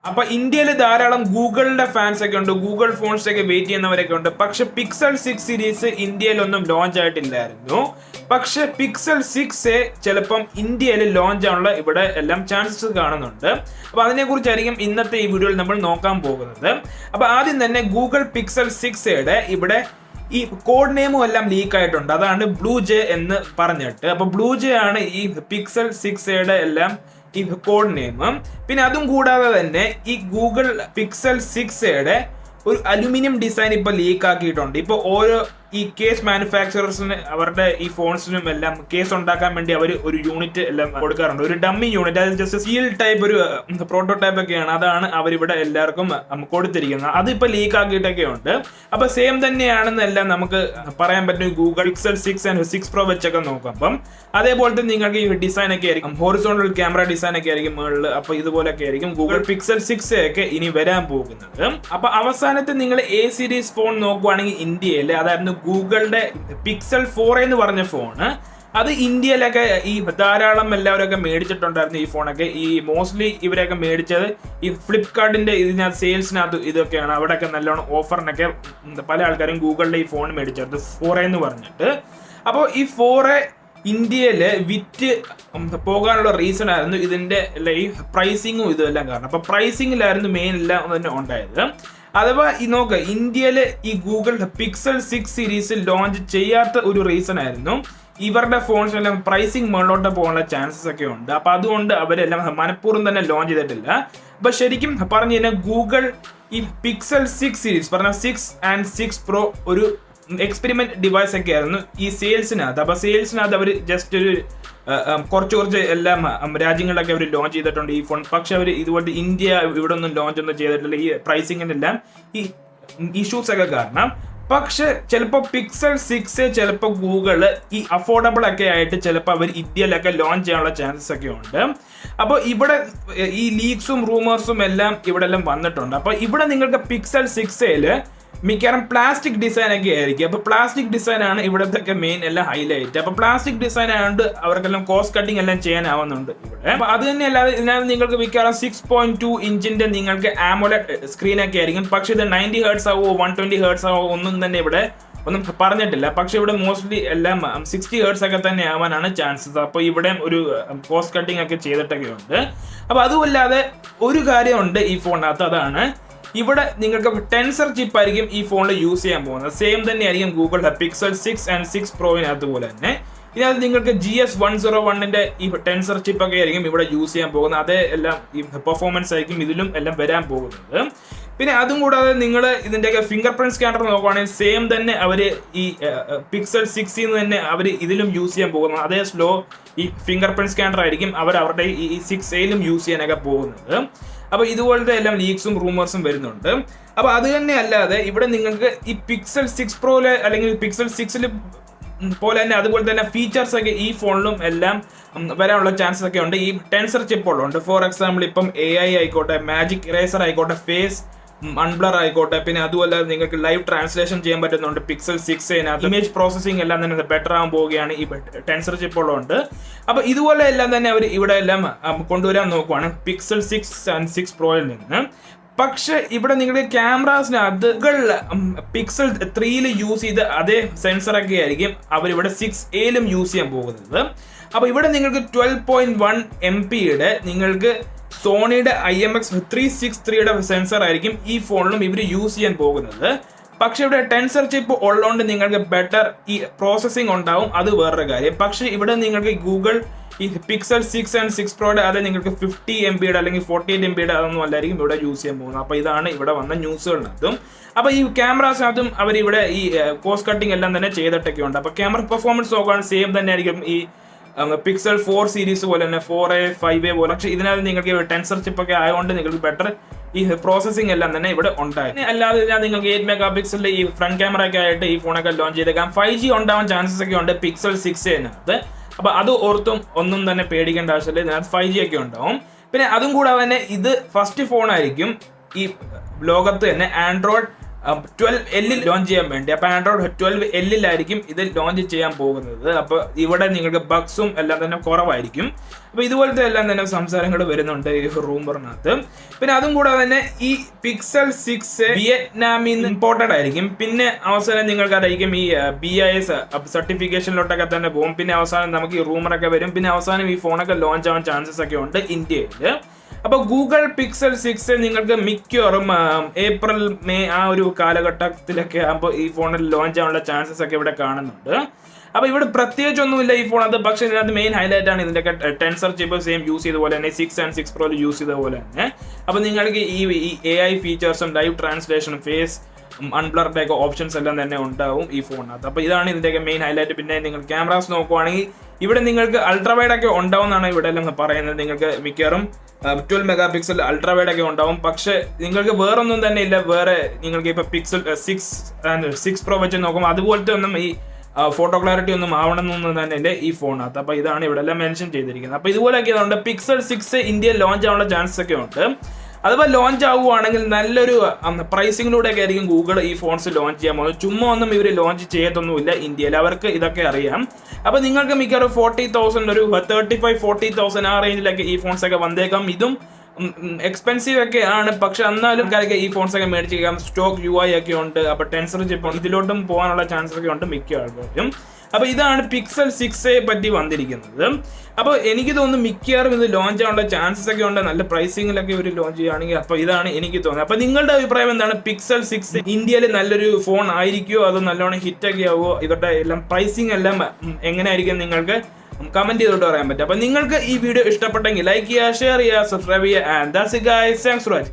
അപ്പൊ ഇന്ത്യയിൽ ധാരാളം ഗൂഗിളിന്റെ ഫാൻസ് ഒക്കെ ഉണ്ട്, ഗൂഗിൾ ഫോൺസ് ഒക്കെ വെയിറ്റ് ചെയ്യുന്നവരൊക്കെ ഉണ്ട്. പക്ഷെ പിക്സൽ 6 സീരീസ് ഇന്ത്യയിലൊന്നും ലോഞ്ച് ആയിട്ടില്ലായിരുന്നു. പക്ഷെ പിക്സൽ 6 ചിലപ്പം ഇന്ത്യയിൽ ലോഞ്ച് ആവാനുള്ള ഇവിടെ എല്ലാം ചാൻസസ് കാണുന്നുണ്ട്. അപ്പൊ അതിനെ കുറിച്ചായിരിക്കും ഇന്നത്തെ ഈ വീഡിയോയിൽ നമ്മൾ നോക്കാൻ പോകുന്നത്. അപ്പൊ ആദ്യം തന്നെ ഗൂഗിൾ പിക്സൽ 6 ഇവിടെ ഈ കോഡ് നെയിമും എല്ലാം ലീക്ക് ആയിട്ടുണ്ട്. അതാണ് ബ്ലൂ ജെ എന്ന് പറഞ്ഞിട്ട്. അപ്പൊ ബ്ലൂ ജെ ആണ് ഈ പിക്സൽ 6 എല്ലാം ഈ കോഡ് നെയിം. പിന്നെ അതും കൂടാതെ തന്നെ ഈ ഗൂഗിൾ പിക്സൽ 6 ഒരു അലുമിനിയം ഡിസൈൻ ഇപ്പൊ ലീക്ക് ആക്കിയിട്ടുണ്ട്. ഇപ്പൊ ഓരോ ഈ കേസ് മാനുഫാക്ചറേഴ്സിന് അവരുടെ ഈ ഫോൺസിനും എല്ലാം കേസ് ഉണ്ടാക്കാൻ വേണ്ടി അവർ ഒരു യൂണിറ്റ് എല്ലാം കൊടുക്കാറുണ്ട്, ഒരു ഡമ്മി യൂണിറ്റ്. അത് ജസ്റ്റ് സീൽ ടൈപ്പ് ഒരു പ്രോട്ടോടൈപ്പ് ഒക്കെയാണ്. അതാണ് അവരിവിടെ എല്ലാവർക്കും കൊടുത്തിരിക്കുന്നത്. അതിപ്പോ ലീക്ക് ആക്കിയിട്ടൊക്കെ ഉണ്ട്. അപ്പൊ സെയിം തന്നെയാണെന്നെല്ലാം നമുക്ക് പറയാൻ പറ്റും ഗൂഗിൾ പിക്സൽ 6 ആൻഡ് 6 പ്രോ വെച്ചൊക്കെ നോക്കുമ്പം. അതേപോലത്തെ നിങ്ങൾക്ക് ഈ ഡിസൈൻ ഒക്കെ ആയിരിക്കും, ഹോറിസോണ്ടൽ ക്യാമറ ഡിസൈൻ ഒക്കെ ആയിരിക്കും മുകളിൽ. അപ്പൊ ഇതുപോലൊക്കെ ആയിരിക്കും ഗൂഗിൾ പിക്സൽ 6 ഒക്കെ ഇനി വരാൻ പോകുന്നത്. അപ്പൊ അവസാനത്തെ നിങ്ങൾ എ സീരീസ് ഫോൺ നോക്കുവാണെങ്കിൽ ഇന്ത്യയിൽ അതായിരുന്നു ഗൂഗിളിന്റെ പിക്സൽ 4 എന്ന് പറഞ്ഞ ഫോണ്. അത് ഇന്ത്യയിലൊക്കെ ഈ ധാരാളം എല്ലാവരൊക്കെ മേടിച്ചിട്ടുണ്ടായിരുന്നു ഈ ഫോണൊക്കെ. ഈ മോസ്റ്റ്ലി ഇവരൊക്കെ മേടിച്ചത് ഈ ഫ്ലിപ്കാർട്ടിന്റെ ഇതിനകത്ത് സെയിൽസിനകത്ത് ഇതൊക്കെയാണ്. അവിടെയൊക്കെ നല്ലോണം ഓഫറിനൊക്കെ പല ആൾക്കാരും ഗൂഗിളിന്റെ ഈ ഫോൺ മേടിച്ചത് 4 എന്ന് പറഞ്ഞിട്ട്. അപ്പോൾ ഈ 4 ഇന്ത്യയില് വിറ്റ് പോകാനുള്ള റീസൺ ആയിരുന്നു ഇതിന്റെ ഈ പ്രൈസിങ്ങും ഇതെല്ലാം കാരണം. അപ്പൊ പ്രൈസിങ്ങിലായിരുന്നു മെയിൻ എല്ലാം തന്നെ ഉണ്ടായത്. അഥവാ ഈ നോക്ക ഇന്ത്യയില് ഈ ഗൂഗിൾ പിക്സൽ 6 സീരീസ് ലോഞ്ച് ചെയ്യാത്ത ഒരു റീസൺ ആയിരുന്നു ഇവരുടെ ഫോൺസ് എല്ലാം പ്രൈസിങ് മുകളിലോട്ട് പോകാനുള്ള ചാൻസസ് ഒക്കെ ഉണ്ട്. അപ്പൊ അതുകൊണ്ട് അവരെല്ലാം മനഃപൂർവ്വം തന്നെ ലോഞ്ച് ചെയ്തിട്ടില്ല. അപ്പൊ ശരിക്കും പറഞ്ഞു കഴിഞ്ഞാൽ ഗൂഗിൾ ഈ പിക്സൽ 6 സീരീസ് പറഞ്ഞ 6 ആൻഡ് 6 പ്രോ ഒരു എക്സ്പെരിമെന്റ് ഡിവൈസ് ഒക്കെ ആയിരുന്നു ഈ സെയിൽസിനകത്ത്. അപ്പൊ സെയിൽസിനകത്ത് അവർ ജസ്റ്റ് ഒരു കുറച്ച് എല്ലാം രാജ്യങ്ങളിലൊക്കെ അവർ ലോഞ്ച് ചെയ്തിട്ടുണ്ട് ഈ ഫോൺ. പക്ഷെ അവർ ഇതുപോലത്തെ ഇന്ത്യ ഇവിടെ ഒന്നും ലോഞ്ച് ഒന്നും ചെയ്തിട്ടില്ല, ഈ പ്രൈസിങ്ങിനെല്ലാം ഈ ഇഷ്യൂസ് ഒക്കെ കാരണം. പക്ഷെ ചിലപ്പോൾ പിക്സൽ 6 ചിലപ്പോൾ ഗൂഗിള് ഈ അഫോർഡബിൾ ഒക്കെ ആയിട്ട് ചിലപ്പോൾ അവർ ഇന്ത്യയിലൊക്കെ ലോഞ്ച് ചെയ്യാനുള്ള ചാൻസസ് ഒക്കെ ഉണ്ട്. അപ്പോൾ ഇവിടെ ഈ ലീക്സും റൂമേഴ്സും എല്ലാം ഇവിടെ എല്ലാം വന്നിട്ടുണ്ട്. അപ്പോൾ ഇവിടെ നിങ്ങൾക്ക് പിക്സൽ 6 മിക്കവാറും പ്ലാസ്റ്റിക് ഡിസൈൻ ഒക്കെ ആയിരിക്കും. അപ്പൊ പ്ലാസ്റ്റിക് ഡിസൈൻ ആണ് ഇവിടത്തെ മെയിൻ എല്ലാം ഹൈലൈറ്റ്. അപ്പൊ പ്ലാസ്റ്റിക് ഡിസൈൻ ആയതുകൊണ്ട് അവർക്കെല്ലാം കോസ്റ്റ് കട്ടിങ് എല്ലാം ചെയ്യാനാവുന്നുണ്ട് ഇവിടെ. അപ്പൊ അത് തന്നെ അല്ലാതെ ഇതിനകത്ത് നിങ്ങൾക്ക് മിക്കവാറും 6.2 ഇഞ്ചിന്റെ നിങ്ങൾക്ക് ആമോലെഡ് സ്ക്രീൻ ഒക്കെ ആയിരിക്കും. പക്ഷെ ഇത് 90 ഹെർട്സ് ആവോ 120 ഹെർട്സ് ആവോ ഒന്നും തന്നെ ഇവിടെ ഒന്നും പറഞ്ഞിട്ടില്ല. പക്ഷെ ഇവിടെ മോസ്റ്റ്ലി എല്ലാം 60 ഹെർട്സ് ഒക്കെ തന്നെ ആവാനാണ് ചാൻസസ്. അപ്പൊ ഇവിടെ ഒരു കോസ്റ്റ് കട്ടിങ് ഒക്കെ ചെയ്തിട്ടൊക്കെ ഉണ്ട്. അപ്പൊ അതുമല്ലാതെ ഒരു കാര്യമുണ്ട് ഈ ഫോണിനകത്ത്, അതാണ് ഇവിടെ നിങ്ങൾക്ക് ടെൻസർ ചിപ്പ് ആയിരിക്കും ഈ ഫോണിൽ യൂസ് ചെയ്യാൻ പോകുന്നത്. സെയിം തന്നെ ആയിരിക്കും ഗൂഗിളിന്റെ പിക്സൽ 6 ആൻഡ് 6 പ്രോവിനകത്ത് പോലെ തന്നെ. ഇതിനകത്ത് നിങ്ങൾക്ക് GS101ന്റെ ഈ ടെൻസർ ചിപ്പ് ഒക്കെ ആയിരിക്കും ഇവിടെ യൂസ് ചെയ്യാൻ പോകുന്നത്. അതേ എല്ലാം ഈ പെർഫോമൻസ് ആയിരിക്കും ഇതിലും എല്ലാം വരാൻ പോകുന്നത്. പിന്നെ അതും കൂടാതെ നിങ്ങൾ ഇതിന്റെയൊക്കെ ഫിംഗർ പ്രിന്റ് സ്കാനർ നോക്കുവാണെങ്കിൽ സെയിം തന്നെ അവര് ഈ പിക്സൽ 6 തന്നെ അവർ ഇതിലും യൂസ് ചെയ്യാൻ പോകുന്നത്. അതേ സ്ലോ ഈ ഫിംഗർ പ്രിന്റ് സ്കാനർ ആയിരിക്കും അവർ അവരുടെ ഈ 6 ലും യൂസ് ചെയ്യാനൊക്കെ പോകുന്നത്. അപ്പൊ ഇതുപോലത്തെ എല്ലാം ലീക്സും റൂമേഴ്സും വരുന്നുണ്ട്. അപ്പൊ അത് തന്നെ അല്ലാതെ ഇവിടെ നിങ്ങൾക്ക് ഈ പിക്സൽ 6 പ്രോയില് അല്ലെങ്കിൽ പിക്സൽ 6 പോലെ തന്നെ അതുപോലെ തന്നെ ഫീച്ചേഴ്സ് ഒക്കെ ഈ ഫോണിലും എല്ലാം വരാനുള്ള ചാൻസസ് ഒക്കെ ഉണ്ട്. ഈ ടെൻസർ ചിപ്പ് ഉള്ളതുണ്ട്. ഫോർ എക്സാമ്പിൾ ഇപ്പം AI ആയിക്കോട്ടെ, മാജിക് ഇറേസർ ആയിക്കോട്ടെ, ഫേസ് അൺബ്ലർ ആയിക്കോട്ടെ, പിന്നെ അതുപോലെ നിങ്ങൾക്ക് ലൈവ് ട്രാൻസ്ലേഷൻ ചെയ്യാൻ പറ്റുന്നുണ്ട് പിക്സൽ 6 ഇമേജ് പ്രോസസിങ് എല്ലാം തന്നെ ബെറ്റർ ആകാൻ പോവുകയാണ് ഈ ടെൻസർ ചിപ്പ് ഉള്ളതുകൊണ്ട്. അപ്പൊ ഇതുപോലെ എല്ലാം തന്നെ അവർ ഇവിടെ എല്ലാം കൊണ്ടുവരാൻ നോക്കുവാണ് പിക്സൽ 6 ആൻഡ് 6 പ്രോയിൽ നിന്ന്. പക്ഷെ ഇവിടെ നിങ്ങളുടെ ക്യാമറാസിനകത്ത് പിക്സൽ 3 യൂസ് ചെയ്ത് അതേ സെൻസർ ഒക്കെ ആയിരിക്കും അവരിവിടെ 6A യൂസ് ചെയ്യാൻ പോകുന്നത്. അപ്പൊ ഇവിടെ നിങ്ങൾക്ക് 12.1 MP നിങ്ങൾക്ക് സോണിയുടെ IMX 363 സെൻസർ ആയിരിക്കും ഈ ഫോണിലും ഇവർ യൂസ് ചെയ്യാൻ പോകുന്നത്. പക്ഷെ ഇവിടെ ടെൻസർ ചിപ്പ് ഉള്ളതുകൊണ്ട് നിങ്ങൾക്ക് ബെറ്റർ ഈ പ്രോസസ്സിംഗ് ഉണ്ടാവും, അത് വേറൊരു കാര്യം. പക്ഷെ ഇവിടെ നിങ്ങൾക്ക് ഗൂഗിൾ ഈ പിക്സൽ 6 ആൻഡ് 6 പ്രോയുടെ അത് നിങ്ങൾക്ക് 50 MB അല്ലെങ്കിൽ 48 MB അതൊന്നും അല്ലായിരിക്കും ഇവിടെ യൂസ് ചെയ്യാൻ പോകുന്നത്. അപ്പൊ ഇതാണ് ഇവിടെ വന്ന ന്യൂസുകളിനകത്തും. അപ്പൊ ഈ ക്യാമറാസിനകത്തും അവർ ഇവിടെ ഈ കോസ്റ്റ് കട്ടിങ് എല്ലാം തന്നെ ചെയ്തിട്ടൊക്കെ ഉണ്ട്. അപ്പൊ ക്യാമറ പെർഫോമൻസ് നോക്കുകയാണെങ്കിൽ സെയിം തന്നെ ആയിരിക്കും ഈ പിക്സൽ 4 സീരീസ് പോലെ തന്നെ 4A 5A പോലെ. പക്ഷെ ഇതിനകത്ത് നിങ്ങൾക്ക് ടെൻസർ ചിപ്പ് ഒക്കെ ആയതുകൊണ്ട് നിങ്ങൾക്ക് ബെറ്റർ ഈ പ്രോസസിംഗ് എല്ലാം തന്നെ ഇവിടെ ഉണ്ടായി. അല്ലാതെ നിങ്ങൾക്ക് 8 മെഗാ പിക്സലിന്റെ ഈ ഫ്രണ്ട് ക്യാമറ ഒക്കെ ആയിട്ട് ഈ ഫോണൊക്കെ ലോഞ്ച് ചെയ്തേക്കാം. 5G ഉണ്ടാവാൻ ചാൻസസ് ഒക്കെ ഉണ്ട് പിക്സൽ 6 അപ്പൊ അത് ഓർത്തും ഒന്നും തന്നെ പേടിക്കേണ്ട ആവശ്യമില്ല, ഇതിനകത്ത് 5G ഒക്കെ ഉണ്ടാവും. പിന്നെ അതും കൂടാതെ തന്നെ ഇത് ഫസ്റ്റ് ഫോൺ ആയിരിക്കും ഈ ലോകത്ത് തന്നെ ആൻഡ്രോയിഡ് 12L ലോഞ്ച് ചെയ്യാൻ വേണ്ടി. അപ്പൊ ആൻഡ്രോയിഡ് 12L ഇത് ലോഞ്ച് ചെയ്യാൻ പോകുന്നത്. അപ്പൊ ഇവിടെ നിങ്ങൾക്ക് ബഗ്സും എല്ലാം തന്നെ കുറവായിരിക്കും. അപ്പൊ ഇതുപോലത്തെ എല്ലാം തന്നെ സംസാരങ്ങൾ വരുന്നുണ്ട് ഈ റൂമറിനകത്ത്. പിന്നെ അതും കൂടാതെ തന്നെ ഈ പിക്സൽ 6 വിയറ്റ്നാമിൽ നിന്ന് ഇമ്പോർട്ടഡ് ആയിരിക്കും. പിന്നെ അവസാനം നിങ്ങൾക്ക് അറിയിക്കും ഈ BIS സർട്ടിഫിക്കേഷനിലോട്ടൊക്കെ തന്നെ പോകും. പിന്നെ അവസാനം നമുക്ക് ഈ റൂമറൊക്കെ വരും. പിന്നെ അവസാനം ഈ ഫോണൊക്കെ ലോഞ്ച് ആവാൻ ചാൻസസ് ഒക്കെ ഉണ്ട് ഇന്ത്യയിൽ. അപ്പൊ ഗൂഗിൾ പിക്സൽ 6 നിങ്ങൾക്ക് മിക്കവാറും ഏപ്രിൽ മെയ് ആ ഒരു കാലഘട്ടത്തിലൊക്കെ ആകുമ്പോൾ ഈ ഫോണിൽ ലോഞ്ച് ആവാനുള്ള ചാൻസസ് ഒക്കെ ഇവിടെ കാണുന്നുണ്ട്. അപ്പൊ ഇവിടെ പ്രത്യേകിച്ചൊന്നുമില്ല ഈ ഫോൺ അത്. പക്ഷെ ഇതിനകത്ത് മെയിൻ ഹൈലൈറ്റ് ആണ് ഇതിന്റെ ടെൻസർ ചിപ്പ് സെയിം യൂസ് ചെയ്ത പോലെ തന്നെ 6 and 6 Pro യൂസ് ചെയ്ത പോലെ തന്നെ. അപ്പൊ നിങ്ങൾക്ക് ഈ AI ഫീച്ചേഴ്സും ലൈവ് ട്രാൻസ്ലേഷനും ഫേസ് അൺബ്ലറിന്റെ ഒക്കെ ഓപ്ഷൻസ് എല്ലാം തന്നെ ഉണ്ടാവും ഈ ഫോണിനകത്ത്. അപ്പൊ ഇതാണ് ഇതിന്റെയൊക്കെ മെയിൻ ഹൈലൈറ്റ്. പിന്നെ നിങ്ങൾ ക്യാമറാസ് നോക്കുവാണെങ്കിൽ ഇവിടെ നിങ്ങൾക്ക് അൾട്രാവൈഡ് ഒക്കെ ഉണ്ടാവുമെന്നാണ് ഇവിടെ എല്ലാം പറയുന്നത്. നിങ്ങൾക്ക് മിക്കവാറും 12 മെഗാ പിക്സൽ അൾട്രാവൈഡ് ഒക്കെ ഉണ്ടാവും. പക്ഷെ നിങ്ങൾക്ക് വേറൊന്നും തന്നെ ഇല്ല. വേറെ നിങ്ങൾക്ക് ഇപ്പൊ പിക്സൽ 6 Pro വെച്ച് നോക്കുമ്പോൾ അതുപോലത്തെ ഒന്നും ഈ ഫോട്ടോ ക്ലാരിറ്റി ഒന്നും ആവണമെന്നൊന്നും തന്നെ ഇല്ല ഈ ഫോണിനകത്ത്. അപ്പൊ ഇതാണ് ഇവിടെ എല്ലാം മെൻഷൻ ചെയ്തിരിക്കുന്നത്. അപ്പൊ ഇതുപോലെയൊക്കെ ഉണ്ട്. പിക്സൽ 6 ഇന്ത്യയിൽ ലോഞ്ച് ആവാനുള്ള ചാൻസസ് ഒക്കെ ഉണ്ട്. അഥവാ ലോഞ്ച് ആവുകയാണെങ്കിൽ നല്ലൊരു പ്രൈസിങ്ങിലൂടെ ഒക്കെ ആയിരിക്കും ഗൂഗിൾ ഈ ഫോൺസ് ലോഞ്ച് ചെയ്യാൻ പോകുന്നത്. ചുമ്മാ ഒന്നും ഇവർ ലോഞ്ച് ചെയ്യത്തൊന്നുമില്ല ഇന്ത്യയിൽ. അവർക്ക് ഇതൊക്കെ അറിയാം. അപ്പൊ നിങ്ങൾക്ക് മിക്കവാറും 40,000 ഒരു 35-40,000 ആ റേഞ്ചിലൊക്കെ ഈ ഫോൺസ് ഒക്കെ വന്നേക്കാം. ഇതും എക്സ്പെൻസീവ് ഒക്കെ ആണ്. പക്ഷെ എന്നാലും ഈ ഫോൺസ് ഒക്കെ മേടിച്ചേക്കാം. സ്റ്റോക്ക് UI ഒക്കെ ഉണ്ട്. അപ്പൊ ടെൻസർ ചിപ്പ് ഇതിലോട്ടും പോകാനുള്ള ചാൻസസ് ഒക്കെ ഉണ്ട് മിക്ക ആൾക്കാരും. അപ്പൊ ഇതാണ് പിക്സൽ 6 പറ്റി വന്നിരിക്കുന്നത്. അപ്പൊ എനിക്ക് തോന്നുന്നു മിക്കവാറും ഇത് ലോഞ്ച് ആവാനുള്ള ചാൻസസ് ഒക്കെ ഉണ്ട്. നല്ല പ്രൈസിങ്ങിലൊക്കെ ഇവർ ലോഞ്ച് ചെയ്യുകയാണെങ്കിൽ. അപ്പൊ ഇതാണ് എനിക്ക് തോന്നുന്നത്. അപ്പൊ നിങ്ങളുടെ അഭിപ്രായം എന്താണ്? പിക്സൽ 6 ഇന്ത്യയിൽ നല്ലൊരു ഫോൺ ആയിരിക്കുമോ അതോ നല്ലോണം ഹിറ്റ് ഒക്കെ ആവുമോ? ഇവരുടെ എല്ലാം പ്രൈസിങ് എല്ലാം എങ്ങനെയായിരിക്കും നിങ്ങൾക്ക് കമന്റ് ചെയ്തോട്ട് പറയാൻ പറ്റും. അപ്പൊ നിങ്ങൾക്ക് ഈ വീഡിയോ ഇഷ്ടപ്പെട്ടെങ്കിൽ ലൈക്ക് ചെയ്യുക, ഷെയർ ചെയ്യുക, സബ്സ്ക്രൈബ് ചെയ്യുക. And that's it guys. Thanks for watching.